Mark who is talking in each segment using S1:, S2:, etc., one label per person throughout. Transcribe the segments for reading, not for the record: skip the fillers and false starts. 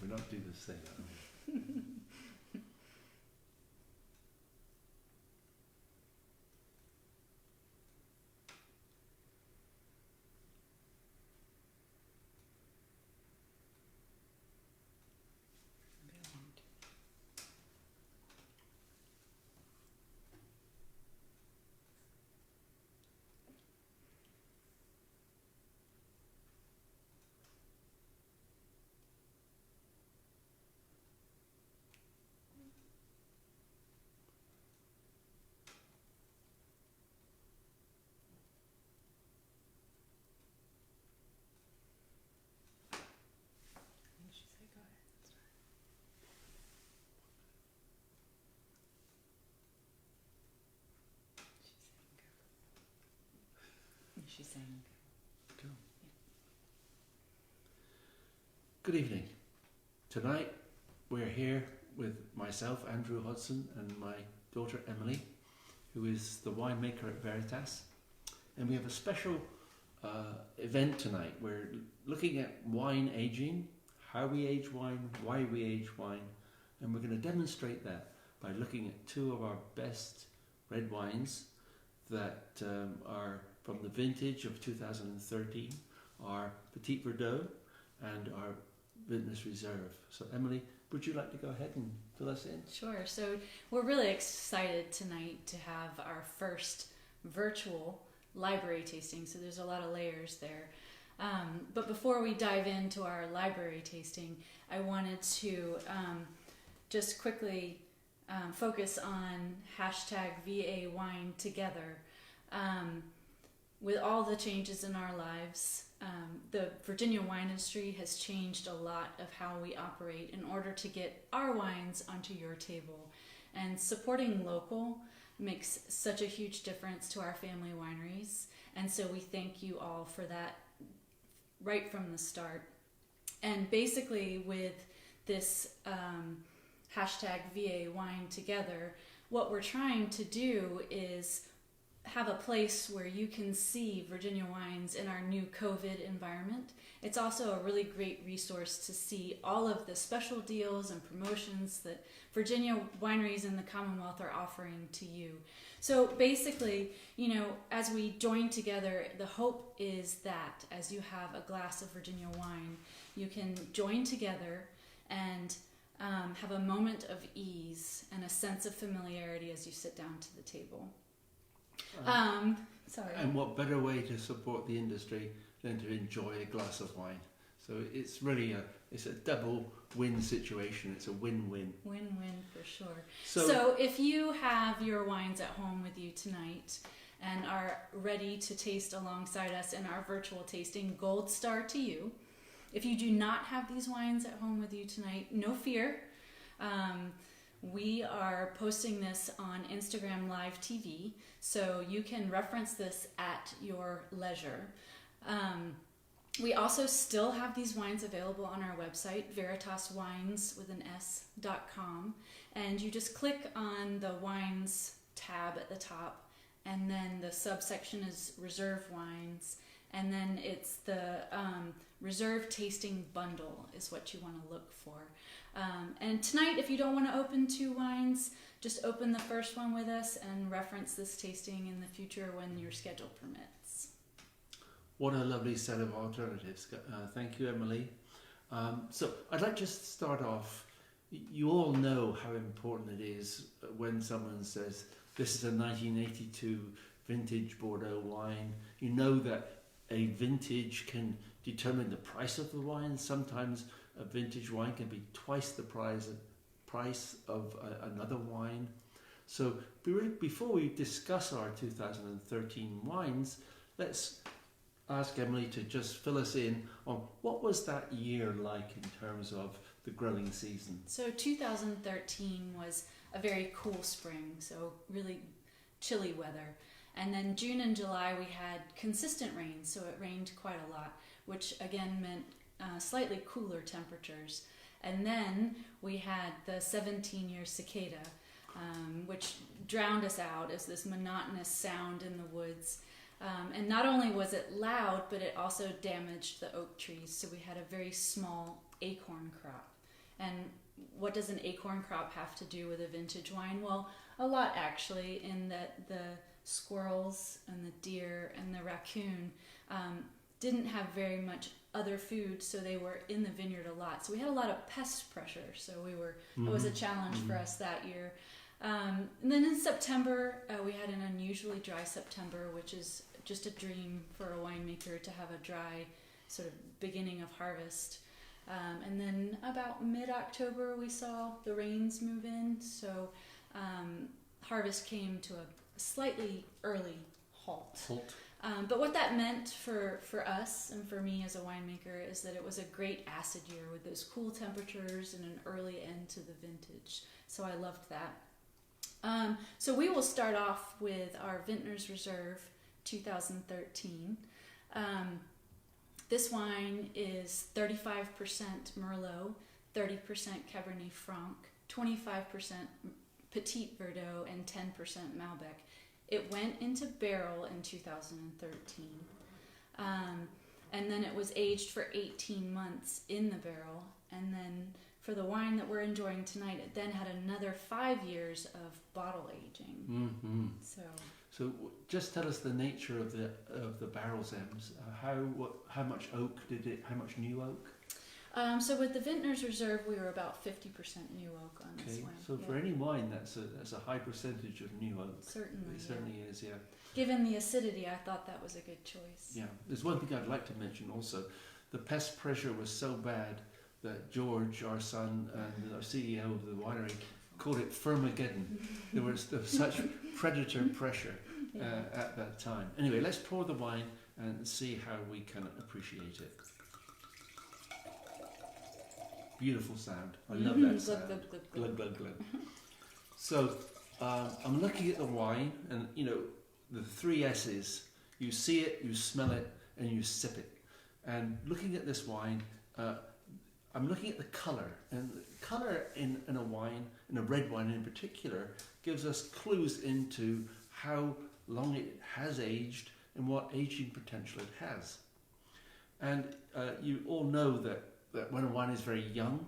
S1: We're not doing the same.
S2: She's saying
S1: Cool. Good evening. Tonight we're here with myself, Andrew Hodson, and my daughter Emily, who is the winemaker at Veritas. And we have a special event tonight. We're looking at wine aging, how we age wine, why we age wine, and we're going to demonstrate that by looking at two of our best red wines that are from the vintage of 2013, our Petit Verdot and our Veritas Reserve. So Emily, would you like to go ahead and fill us in?
S2: Sure. So we're really excited tonight to have our first virtual library tasting. So there's a lot of layers there. But before we dive into our library tasting, I wanted to just quickly focus on hashtag VA Wine Together. With all the changes in our lives, the Virginia wine industry has changed a lot of how we operate in order to get our wines onto your table. And supporting local makes such a huge difference to our family wineries. And so we thank you all for that right from the start. And basically with this hashtag VA Wine Together, what we're trying to do is have a place where you can see Virginia wines in our new COVID environment. It's also a really great resource to see all of the special deals and promotions that Virginia wineries in the Commonwealth are offering to you. So basically, you know, as we join together, the hope is that as you have a glass of Virginia wine, you can join together and have a moment of ease and a sense of familiarity as you sit down to the table. Sorry.
S1: And what better way to support the industry than to enjoy a glass of wine? So it's really a double win situation. It's a win-win.
S2: Win-win for sure.
S1: So
S2: So if you have your wines at home with you tonight and are ready to taste alongside us in our virtual tasting, gold star to you. If you do not have these wines at home with you tonight, no fear. We are posting this on Instagram Live TV, so you can reference this at your leisure. We also still have these wines available on our website, veritaswines.com, and you just click on the wines tab at the top, and then the subsection is reserve wines, and then it's the reserve tasting bundle is what you want to look for. And tonight, if you don't want to open two wines, just open the first one with us and reference this tasting in the future when your schedule permits.
S1: what a lovely set of alternatives. Thank you, Emily. So I'd like to start off. You all know how important it is when someone says, this is a 1982 vintage Bordeaux wine. You know that a vintage can determine the price of the wine. Sometimes a vintage wine can be twice the price of another wine. So before we discuss our 2013 wines, let's ask Emily to just fill us in on what was that year like in terms of the growing season.
S2: So 2013 was a very cool spring, so really chilly weather. And then June and July we had consistent rain, so it rained quite a lot, which again meant slightly cooler temperatures. And then we had the 17-year cicada, which drowned us out as this monotonous sound in the woods. And not only was it loud, but it also damaged the oak trees, so we had a very small acorn crop. And what does an acorn crop have to do with a vintage wine? Well, a lot actually, in that the squirrels and the deer and the raccoon didn't have very much other food, so they were in the vineyard a lot. So we had a lot of pest pressure. So it was a challenge for us that year. And then in September, we had an unusually dry September, which is just a dream for a winemaker to have a dry sort of beginning of harvest. And then about mid-October, we saw the rains move in, so harvest came to a slightly early halt. But what that meant for us and for me as a winemaker is that it was a great acid year with those cool temperatures and an early end to the vintage. So I loved that. So we will start off with our Vintners Reserve 2013. This wine is 35% Merlot, 30% Cabernet Franc, 25% Petite Verdot, and 10% Malbec. It went into barrel in 2013. And then it was aged for 18 months in the barrel. And then for the wine that we're enjoying tonight, it then had another 5 years of bottle aging.
S1: Mm-hmm.
S2: So
S1: just tell us the nature of the barrels, Ems. How much oak did it? How much new oak?
S2: So with the Vintners Reserve, we were about 50% new oak on this wine.
S1: So for any wine, that's a high percentage of new oak.
S2: Certainly,
S1: it certainly is. Yeah.
S2: Given the acidity, I thought that was a good choice.
S1: Yeah. There's one thing I'd like to mention also. The pest pressure was so bad that George, our son, and our CEO of the winery, called it Firmageddon. There was such predator pressure at that time. Anyway, let's pour the wine and see how we can appreciate it. Beautiful sound. I love that sound. Glug, glug, glug. So I'm looking at the wine, and the 3 S's. You see it, you smell it, and you sip it. And looking at this wine, I'm looking at the colour, and the colour in a wine, in a red wine in particular, gives us clues into how long it has aged and what aging potential it has. And you all know that when a wine is very young,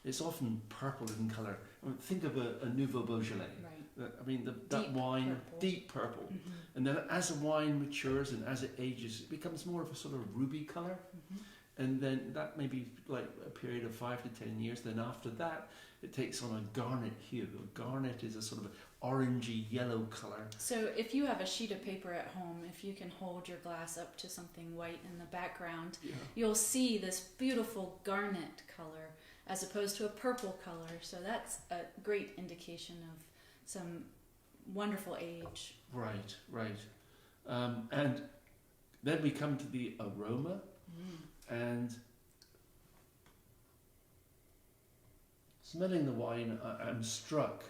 S1: it's often purple in colour. I mean, think of a Nouveau Beaujolais.
S2: Right.
S1: I mean, that wine,
S2: purple.
S1: deep purple.
S2: Mm-hmm.
S1: And then as a wine matures and as it ages, it becomes more of a sort of ruby colour.
S2: Mm-hmm.
S1: And then that may be like a period of 5 to 10 years. Then after that, it takes on a garnet hue. A garnet is a sort of orangey yellow colour.
S2: So if you have a sheet of paper at home, if you can hold your glass up to something white in the background, you'll see this beautiful garnet colour as opposed to a purple colour. So that's a great indication of some wonderful age.
S1: Right. And then we come to the aroma. And smelling the wine, I'm struck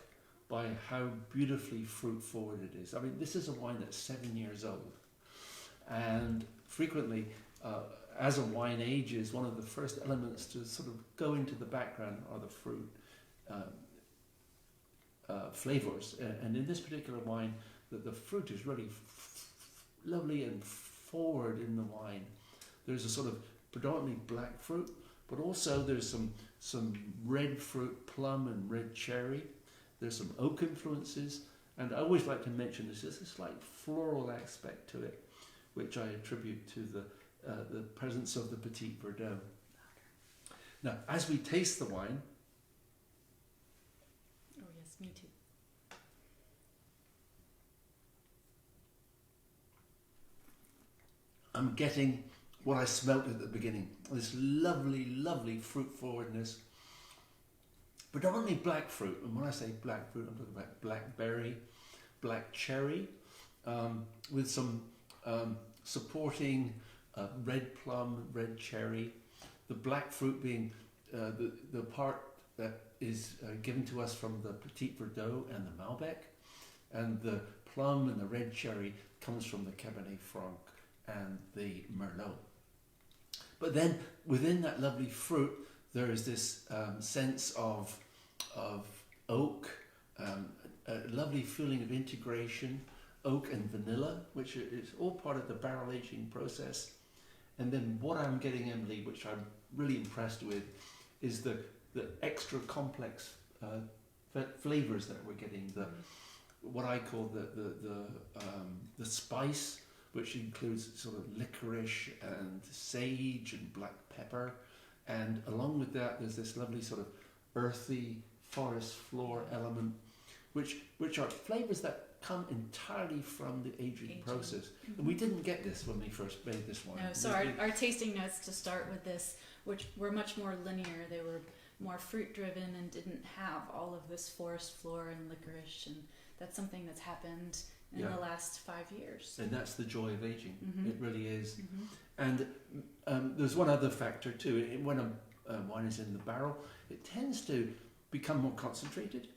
S1: by how beautifully fruit forward it is. I mean, this is a wine that's 7 years old, and frequently, as a wine ages, one of the first elements to sort of go into the background are the fruit flavors. And in this particular wine, the fruit is really lovely and forward in the wine. There's a sort of predominantly black fruit, but also there's some red fruit, plum and red cherry. There's some oak influences, and I always like to mention there's a slight floral aspect to it, which I attribute to the presence of the Petite Verdot. Now, as we taste the wine,
S2: oh yes, me too.
S1: I'm getting what I smelt at the beginning. This lovely, lovely fruit forwardness. Predominantly black fruit. And when I say black fruit, I'm talking about blackberry, black cherry, with some supporting red plum, red cherry. The black fruit being the part that is given to us from the Petite Verdot and the Malbec. And the plum and the red cherry comes from the Cabernet Franc and the Merlot. But then within that lovely fruit, there is this sense of oak, a lovely feeling of integration, oak and vanilla, which is all part of the barrel aging process. And then what I'm getting, Emily, which I'm really impressed with, is the the extra complex flavors that we're getting. What I call the spice, which includes sort of licorice and sage and black pepper, and along with that there's this lovely sort of earthy forest floor element, which are flavors that come entirely from the aging process. And we didn't get this when we first made this wine.
S2: No, so our tasting notes to start with this, which were much more linear, they were more fruit driven and didn't have all of this forest floor and licorice, and that's something that's happened in the last 5 years.
S1: And that's the joy of aging. It really is. And there's one other factor too. When a wine is in the barrel, it tends to become more concentrated.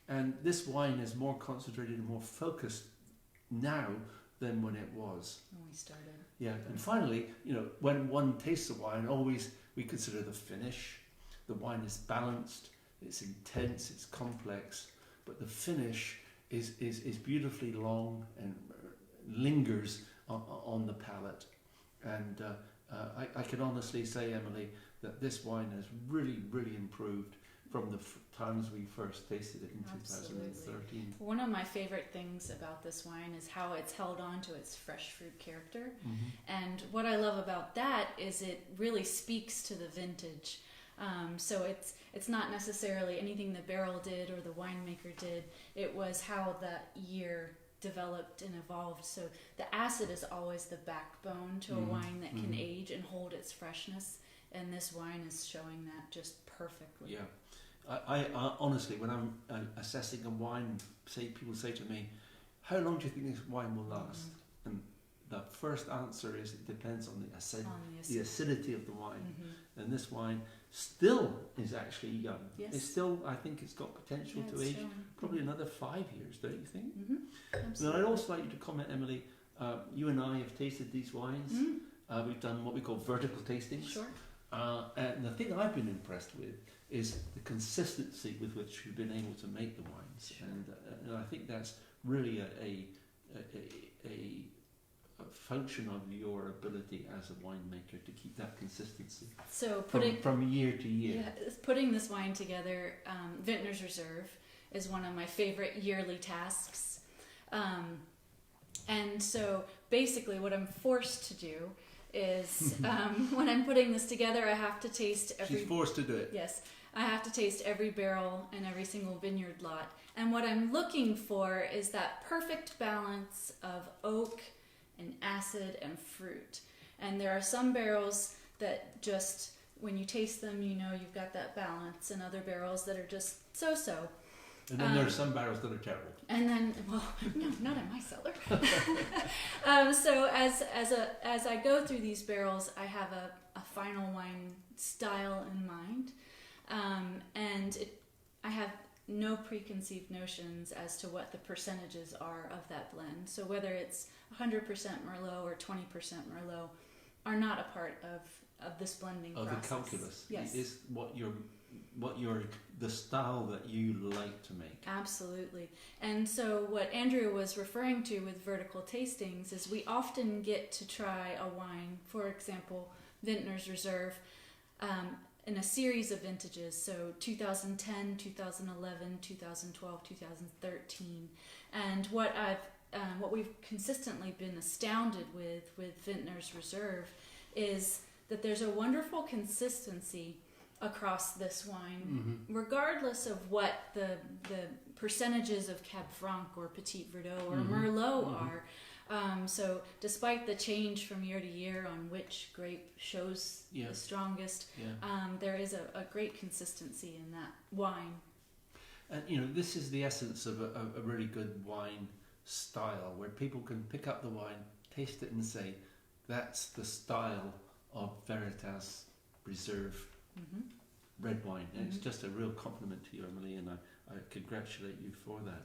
S1: And this wine is more concentrated and more focused now than when it was.
S2: When we started.
S1: Yeah, and finally, when one tastes the wine, always we consider the finish. The wine is balanced, it's intense, it's complex, but the finish is beautifully long and lingers on the palate. And I can honestly say, Emily, that this wine has really, really improved from the times we first tasted it in 2013.
S2: One of my favorite things about this wine is how it's held on to its fresh fruit character. And what I love about that is it really speaks to the vintage. So it's not necessarily anything the barrel did or the winemaker did. It was how that year developed and evolved. So the acid is always the backbone to a wine that can age and hold its freshness. And this wine is showing that just perfectly.
S1: Yeah. I honestly, when I'm assessing a wine, people say to me, how long do you think this wine will last? And the first answer is it depends on the acidity of the wine. And this wine still is actually young.
S2: Yes.
S1: It's still, I think it's got potential to age probably another 5 years, don't you think?
S2: Absolutely.
S1: And I'd also like you to comment, Emily, you and I have tasted these wines. We've done what we call vertical tastings.
S2: Sure.
S1: And the thing I've been impressed with is the consistency with which you've been able to make the wines.
S2: Sure.
S1: And I think that's really a function of your ability as a winemaker to keep that consistency.
S2: So
S1: from year to year.
S2: Yeah, putting this wine together, Vintner's Reserve is one of my favorite yearly tasks. And so basically what I'm forced to do is when I'm putting this together, I have to taste every...
S1: She's forced to do it.
S2: Yes. I have to taste every barrel and every single vineyard lot. And what I'm looking for is that perfect balance of oak and acid and fruit. And there are some barrels that just, when you taste them, you've got that balance, and other barrels that are just so-so.
S1: And then there are some barrels that are terrible.
S2: And then, well, no, not in my cellar. So as I go through these barrels, I have a final wine style in mind. I have no preconceived notions as to what the percentages are of that blend. So whether it's 100% Merlot or 20% Merlot are not a part of this blending process.
S1: The calculus.
S2: Yes.
S1: Is the style that you like to make.
S2: Absolutely. And so what Andrea was referring to with vertical tastings is we often get to try a wine, for example, Vintner's Reserve, in a series of vintages, so 2010, 2011, 2012, 2013. And what we've consistently been astounded with Vintner's Reserve is that there's a wonderful consistency across this wine, regardless of what the percentages of Cab Franc or Petite Verdot or Merlot are. So despite the change from year to year on which grape shows the strongest, there is a great consistency in that wine.
S1: And this is the essence of a really good wine style, where people can pick up the wine, taste it and say, that's the style of Veritas Reserve red wine. And it's just a real compliment to you, Emily, and I congratulate you for that.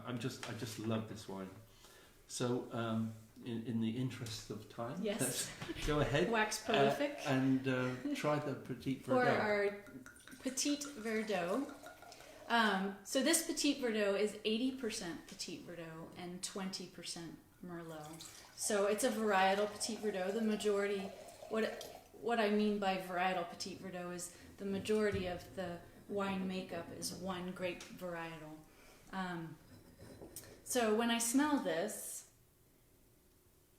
S1: I just love this wine. So, in the interest of time, let's go ahead.
S2: Wax prolific.
S1: And try the Petite Verdot.
S2: For our Petite Verdot. So this Petite Verdot is 80% Petite Verdot and 20% Merlot. So it's a varietal Petite Verdot. The majority, what I mean by varietal Petite Verdot is the majority of the wine makeup is one grape varietal. So when I smell this,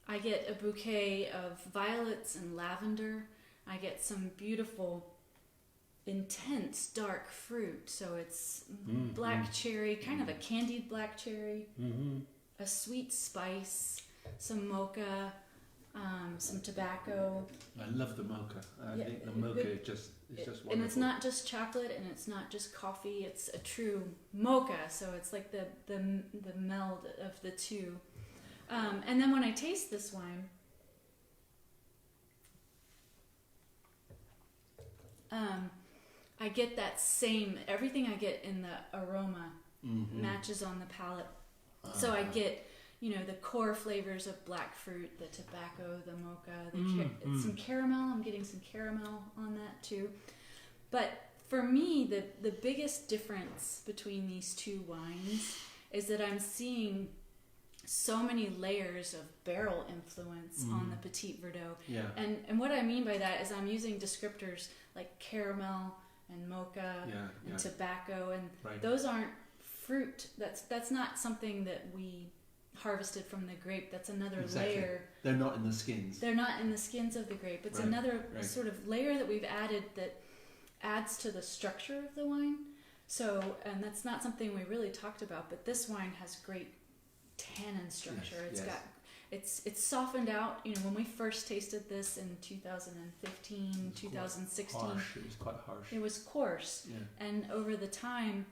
S2: I get a bouquet of violets and lavender. I get some beautiful, intense dark fruit. So it's black cherry, kind of a candied black cherry, a sweet spice, some mocha, some tobacco.
S1: I love the mocha. I think the mocha is just wonderful.
S2: And it's not just chocolate, and it's not just coffee. It's a true mocha. So it's like the meld of the two. And then when I taste this wine, I get that same, everything I get in the aroma matches on the palate. So I get, the core flavors of black fruit, the tobacco, the mocha, some caramel. I'm getting some caramel on that too. But for me, the biggest difference between these two wines is that I'm seeing so many layers of barrel influence on the Petite Verdot.
S1: Yeah.
S2: And what I mean by that is I'm using descriptors like caramel and mocha and tobacco, and those aren't fruit. That's not something that we harvested from the grape. That's another layer.
S1: They're not in the skins.
S2: They're not in the skins of the grape. It's another sort of layer that we've added that adds to the structure of the wine. So, and that's not something we really talked about, but this wine has great tannin structure. It's softened out. When we first tasted this in 2015, 2016,
S1: It was quite harsh.
S2: It was coarse.
S1: Yeah.
S2: And over the time,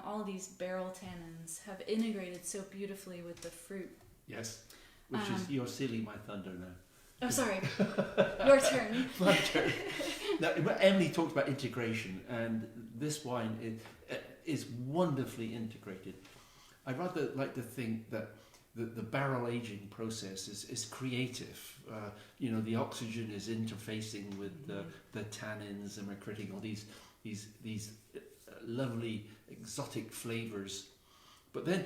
S2: all these barrel tannins have integrated so beautifully with the fruit.
S1: Yes, which is, you're stealing my thunder now.
S2: Oh, sorry. Your turn.
S1: My turn. Now, Emily talked about integration, and this wine is wonderfully integrated. I'd rather like to think that the barrel aging process is creative. The oxygen is interfacing with the tannins, and we're creating all these lovely exotic flavors. But then,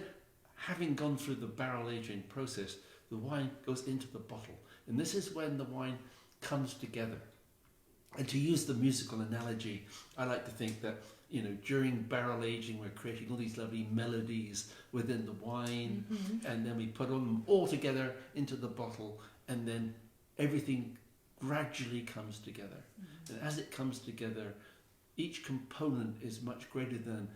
S1: having gone through the barrel aging process, the wine goes into the bottle, and this is when the wine comes together. And to use the musical analogy, I like to think that during barrel aging, we're creating all these lovely melodies within the wine, and then we put them all together into the bottle, and then everything gradually comes together. And as it comes together, each component is much greater than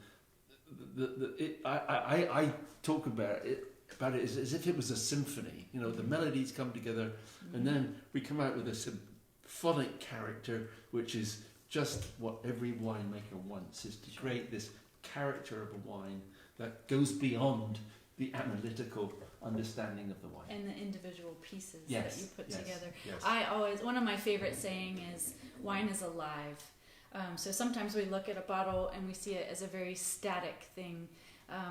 S1: I talk about it as if it was a symphony. The melodies come together, and then we come out with a symphonic character, which is just what every winemaker wants, is to create this character of a wine that goes beyond the analytical understanding of the wine.
S2: And the individual pieces that you put together.
S1: Yes.
S2: One of my favorite saying is, wine is alive. So sometimes we look at a bottle and we see it as a very static thing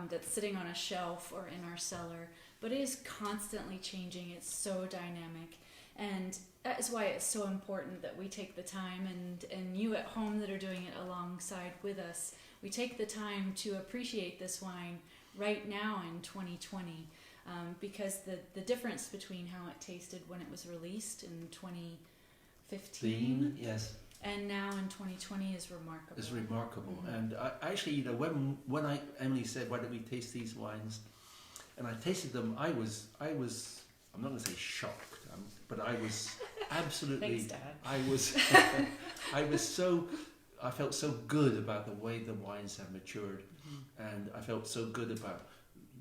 S2: that's sitting on a shelf or in our cellar, but it is constantly changing. It's so dynamic. And that is why it's so important that we take the time, and you at home that are doing it alongside with us, we take the time to appreciate this wine right now in 2020, because the difference between how it tasted when it was released in 2015 and now in 2020 is remarkable.
S1: It's remarkable. And I actually, when Emily said, why don't we taste these wines, and I tasted them, I was I'm not going to say shocked, but I was absolutely.
S2: Thanks, Dad.
S1: I felt so good about the way the wines have matured, and I felt so good about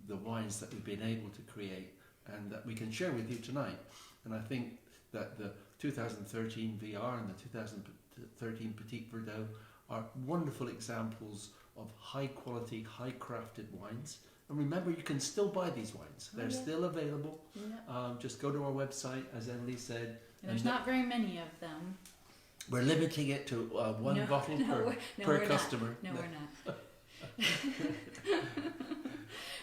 S1: the wines that we've been able to create and that we can share with you tonight. And I think that the 2013 VR and the 2013 Petite Verdot are wonderful examples of high quality, high crafted wines. And remember, you can still buy these wines. They're still available. Yeah. Just go to our website, as Emily said.
S2: And there's not very many of them.
S1: We're limiting it to one bottle per customer.
S2: No, we're not.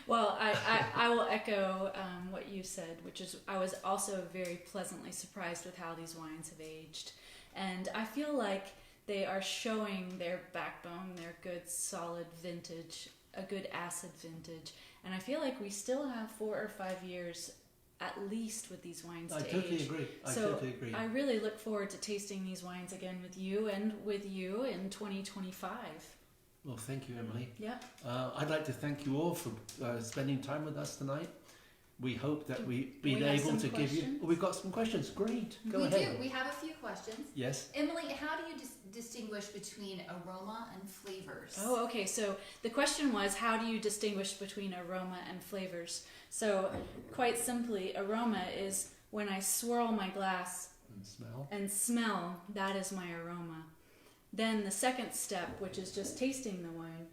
S2: Well, I will echo what you said, which is I was also very pleasantly surprised with how these wines have aged. And I feel like they are showing their backbone, their good, solid vintage, a good acid vintage. And I feel like we still have 4 or 5 years at least with these wines
S1: I
S2: to
S1: totally
S2: age.
S1: agree. I
S2: So
S1: totally agree.
S2: I really look forward to tasting these wines again with you and with you in 2025.
S1: Well, thank you, Emily.
S2: Yeah.
S1: I'd like to thank you all for spending time with us tonight. We hope that we've been
S2: we have
S1: able
S2: some
S1: to give you...
S2: questions?
S1: Oh, we've got some questions. Great. Go
S3: We
S1: ahead.
S3: do. We have a few questions.
S1: Yes.
S3: Emily, how do you distinguish between aroma and flavors?
S2: Oh, okay. So the question was, how do you distinguish between aroma and flavors? So quite simply, aroma is when I swirl my glass
S1: And smell.
S2: that is my aroma. Then the second step, which is just tasting the wine,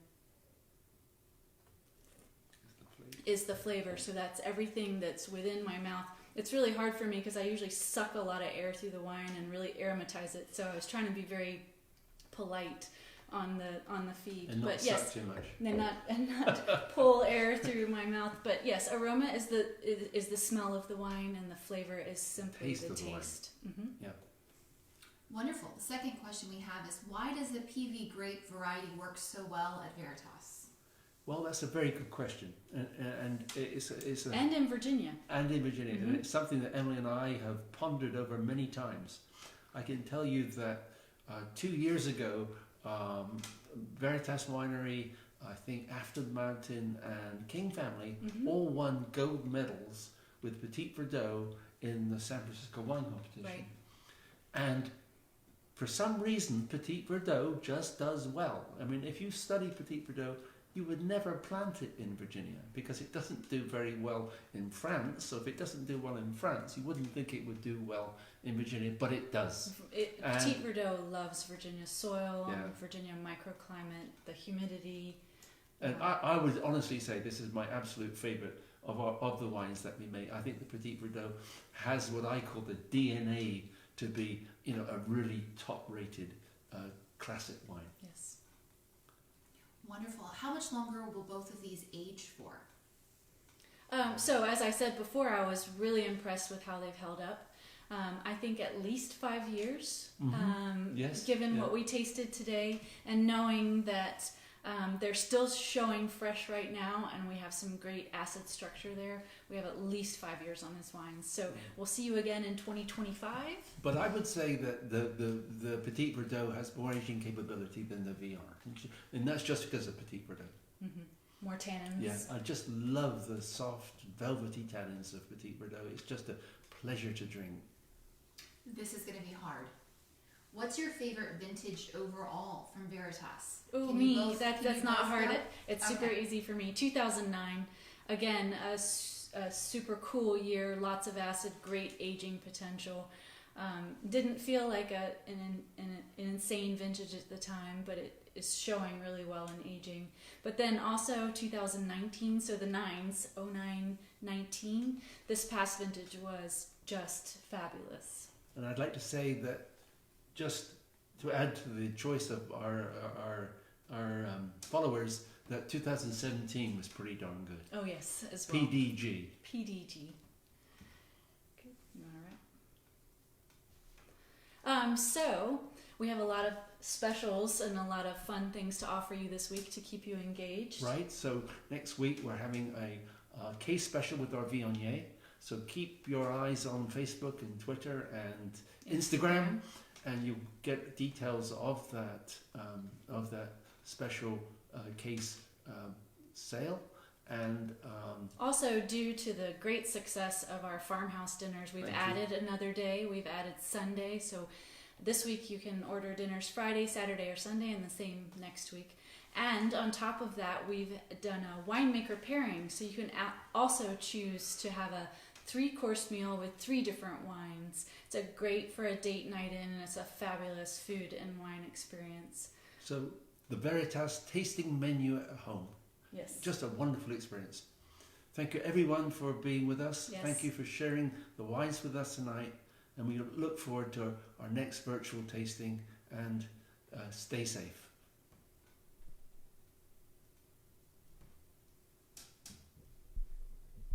S2: is the flavor. So that's everything that's within my mouth. It's really hard for me because I usually suck a lot of air through the wine and really aromatize it. So I was trying to be very polite on the feed.
S1: And not
S2: but
S1: suck
S2: yes,
S1: too much.
S2: and not pull air through my mouth. But yes, aroma is the smell of the wine, and the flavor is simply
S1: Taste
S2: the
S1: of the wine.
S2: taste. Mm-hmm.
S1: Yeah.
S3: Wonderful. The second question we have is, why does the PV grape variety work so well at Veritas?
S1: Well, that's a very good question, and it's a
S2: And in Virginia.
S1: and in Virginia,
S2: Mhm.
S1: and it's something that Emily and I have pondered over many times. I can tell you that 2 years ago, Veritas Winery, I think After the Mountain and King Family
S2: Mhm.
S1: all won gold medals with Petite Verdot in the San Francisco wine competition.
S2: Right.
S1: And for some reason, Petite Verdot just does well. I mean, if you study Petite Verdot, you would never plant it in Virginia because it doesn't do very well in France. So if it doesn't do well in France, you wouldn't think it would do well in Virginia, but it does.
S2: Petite Verdot loves Virginia soil,
S1: Yeah.
S2: Virginia microclimate, the humidity.
S1: And I would honestly say this is my absolute favourite of the wines that we make. I think the Petite Verdot has what I call the DNA to be, a really top-rated classic wine.
S2: Yes.
S3: Wonderful. How much longer will both of these age for?
S2: So as I said before, I was really impressed with how they've held up. I think at least 5 years,
S1: Yes,
S2: given
S1: yeah.
S2: what we tasted today, and knowing that they're still showing fresh right now, and we have some great acid structure there. We have at least 5 years on this wine. So we'll see you again in 2025.
S1: But I would say that the Petite Verdot has more aging capability than the VR. And that's just because of Petite Verdot.
S2: Mm-hmm. More tannins.
S1: Yeah, I just love the soft, velvety tannins of Petite Verdot. It's just a pleasure to drink.
S3: This is going to be hard. What's your favorite vintage overall from Veritas?
S2: Oh,
S3: Can you
S2: me.
S3: both- can
S2: That's
S3: you
S2: not
S3: both
S2: hard.
S3: go?
S2: It's super
S3: Okay.
S2: easy for me. 2009. Again, a super cool year. Lots of acid, great aging potential. Didn't feel like an insane vintage at the time, but it is showing really well in aging. But then also 2019, so the 9s, 09, 19. This past vintage was just fabulous.
S1: And I'd like to say that just to add to the choice of our followers, that 2017 was pretty darn good.
S2: Oh yes, as well.
S1: PDG.
S2: PDG. Okay, you want to wrap? So we have a lot of specials and a lot of fun things to offer you this week to keep you engaged.
S1: Right, so next week we're having a case special with our Viognier. So keep your eyes on Facebook and Twitter and Instagram, and you'll get details of that special case sale. And
S2: Also, due to the great success of our farmhouse dinners, we've added another day. We've added Sunday. So this week you can order dinners Friday, Saturday, or Sunday, and the same next week. And on top of that, we've done a winemaker pairing. So you can also choose to have a 3-course meal with 3 different wines. It's a great for a date night in, and it's a fabulous food and wine experience.
S1: so the Veritas tasting menu at home.
S2: Yes.
S1: Just a wonderful experience. Thank you everyone for being with us.
S2: Yes.
S1: Thank you for sharing the wines with us tonight. And we look forward to our next virtual tasting, and stay safe.